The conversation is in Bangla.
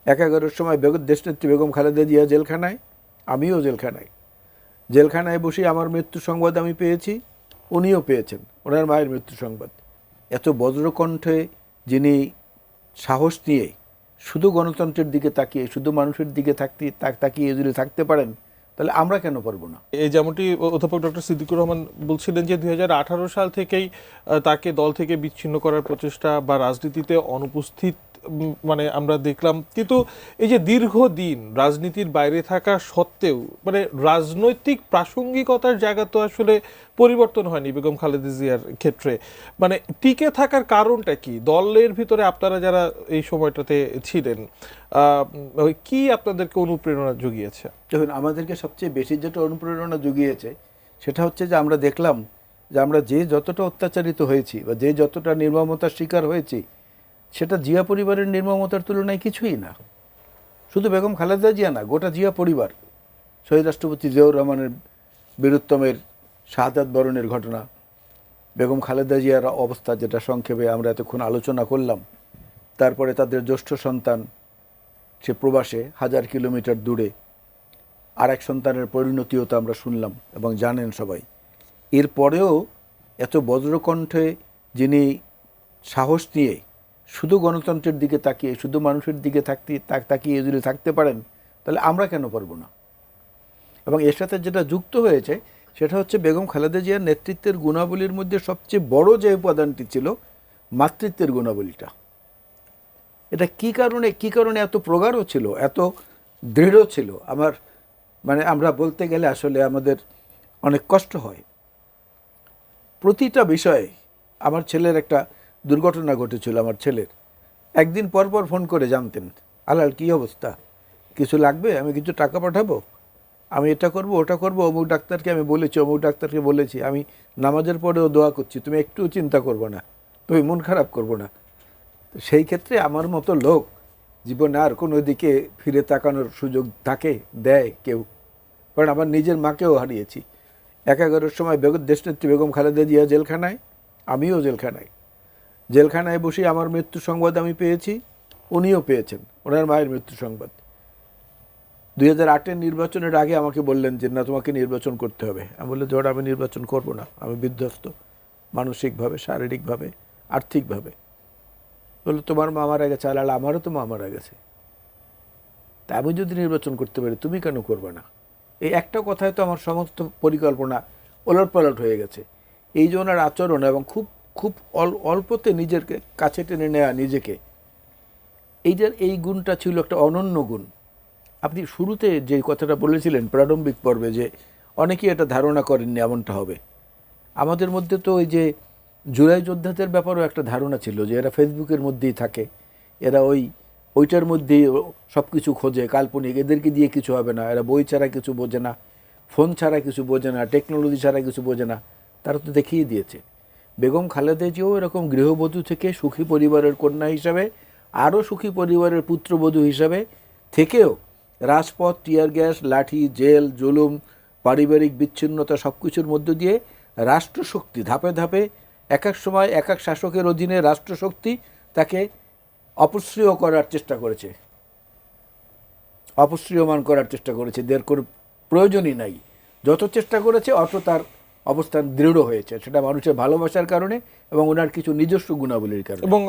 একাগারের সময় দেশনেত্রী বেগম খালেদা জিয়া জেলখানায়, আমিও জেলখানায়। জেলখানায় বসে আমার মৃত্যু সংবাদ আমি পেয়েছি, উনিও পেয়েছেন, ওনার মায়ের মৃত্যু সংবাদ। এত বজ্রকণ্ঠে যিনি সাহস নিয়ে শুধু গণতন্ত্রের দিকে তাকিয়ে, শুধু মানুষের দিকে তাকিয়ে যদি থাকতে পারেন, তাহলে আমরা কেন পারবো না? এই যেমনটি অধ্যাপক ডক্টর সিদ্দিকুর রহমান বলছিলেন যে 2018 সাল থেকেই তাকে দল থেকে বিচ্ছিন্ন করার প্রচেষ্টা বা রাজনীতিতে অনুপস্থিত মানে আমরা দেখলাম, কিন্তু এই যে দীর্ঘদিন রাজনীতির বাইরে থাকা সত্ত্বেও মানে রাজনৈতিক প্রাসঙ্গিকতার জায়গা তো আসলে পরিবর্তন হয়নি বেগম খালেদা জিয়ার ক্ষেত্রে। মানে টিকে থাকার কারণটা কি? দলের ভিতরে আপনারা যারা এই সময়টাতে ছিলেন, কি আপনাদেরকে অনুপ্রেরণা জুগিয়েছে? দেখুন, আমাদেরকে সবচেয়ে বেশি যেটা অনুপ্রেরণা জুগিয়েছে সেটা হচ্ছে যে আমরা দেখলাম যে আমরা যে যতটা অত্যাচারিত হয়েছি বা যে যতটা নির্মমতার শিকার হয়েছি, সেটা জিয়া পরিবারের নির্মমতার তুলনায় কিছুই না। শুধু বেগম খালেদা জিয়া না, গোটা জিয়া পরিবার। শহীদ রাষ্ট্রপতি জিয়াউর রহমানের বীরুত্তমের শাহাদাত বরণের ঘটনা, বেগম খালেদা জিয়ার অবস্থা যেটা সংক্ষেপে আমরা এতক্ষণ আলোচনা করলাম, তারপরে তাদের জ্যেষ্ঠ সন্তান সে প্রবাসে 1000 কিলোমিটার দূরে, আর এক সন্তানের পরিণতিও তো আমরা শুনলাম এবং জানেন সবাই। এরপরেও এত বজ্রকণ্ঠে যিনি সাহস নিয়ে শুধু গণতন্ত্রের দিকে তাকিয়ে, শুধু মানুষের দিকে তাকিয়ে যদি থাকতে পারেন, তাহলে আমরা কেন পারবো না? এবং এর সাথে যেটা যুক্ত হয়েছে সেটা হচ্ছে বেগম খালেদা জিয়ার নেতৃত্বের গুণাবলীর মধ্যে সবচেয়ে বড় যে উপাদানটি ছিল, মাতৃত্বের গুণাবলীটা। এটা কি কারণে এত প্রগাঢ় ছিল, এত দৃঢ় ছিল, আমার মানে আমরা বলতে গেলে আসলে আমাদের অনেক কষ্ট হয়। প্রতিটা বিষয়ে আমার ছেলের একটা দুর্ঘটনা ঘটেছিল, আমার ছেলের একদিন পর পর ফোন করে জানতেন, আলাল কী অবস্থা, কিছু লাগবে, আমি কিছু টাকা পাঠাবো, আমি এটা করব ওটা করব, অমুক ডাক্তারকে আমি বলেছি, অমুক ডাক্তারকে বলেছি, আমি নামাজের পরেও দোয়া করছি, তুমি একটু চিন্তা করবো না, তুমি মন খারাপ করবো না। তো সেই ক্ষেত্রে আমার মতো লোক জীবনে আর কোনো দিকে ফিরে তাকানোর সুযোগ থাকে, দেয় কেউ? কারণ আমার নিজের মাকেও হারিয়েছি। একাগারের সময় দেশনেত্রী বেগম খালেদা জিয়া জেলখানায়, আমিও জেলখানায়। জেলখানায় বসে আমার মৃত্যু সংবাদ আমি পেয়েছি, উনিও পেয়েছেন, ওনার মায়ের মৃত্যু সংবাদ। 2008-এর নির্বাচনের আগে আমাকে বললেন যে না, তোমাকে নির্বাচন করতে হবে। আমি বললাম যে আমি নির্বাচন করব না, আমি বিধ্বস্ত মানসিকভাবে, শারীরিকভাবে, আর্থিকভাবে। বললো তোমার মা মারা গেছে। আলাল, আমারও তো মা মারা গেছে, তা আমি যদি নির্বাচন করতে পারি তুমি কেন করবে না? এই একটা কথায় তো আমার সমস্ত পরিকল্পনা ওলটপালট হয়ে গেছে। এই যে ওনার আচরণ এবং খুব খুব অল্পতে নিজের কাছে টেনে নেওয়া নিজেকে, এই গুণটা ছিল একটা অনন্য গুণ। আপনি শুরুতে যে কথাটা বলেছিলেন প্রারম্ভিক পর্বে, যে অনেকেই এটা ধারণা করেননি এমনটা হবে। আমাদের মধ্যে তো ওই যে জুলাই যোদ্ধাদের ব্যাপারেও একটা ধারণা ছিল যে এরা ফেসবুকের মধ্যেই থাকে, এরা ওইটার মধ্যেই সব কিছু খোঁজে, কাল্পনিক, এদেরকে দিয়ে কিছু হবে না, এরা বই ছাড়া কিছু বোঝে না, ফোন ছাড়া কিছু বোঝে না, টেকনোলজি ছাড়া কিছু বোঝে না। তারা তো দেখিয়ে দিয়েছে। বেগম খালেদা জিয়াও এরকম গৃহবধূ থেকে সুখী পরিবারের কন্যা হিসাবে, আরও সুখী পরিবারের পুত্রবধূ হিসাবে থেকেও রাজপথ, টিয়ার গ্যাস, লাঠি, জেল, জুলুম, পারিবারিক বিচ্ছিন্নতা সব কিছুর মধ্য দিয়ে রাষ্ট্রশক্তি ধাপে ধাপে এক এক সময় এক এক শাসকের অধীনে রাষ্ট্রশক্তি তাকে অপশ্রিয় করার চেষ্টা করেছে, অপশ্রিয়মান করার চেষ্টা করেছে। দের কোনো প্রয়োজনই নাই। যত চেষ্টা করেছে অত তার অবস্থান দৃঢ় হয়েছে। সেটা মানুষের ভালোবাসার কারণে এবং ওনার কিছু নিজস্ব গুণাবলীর কারণে। এবং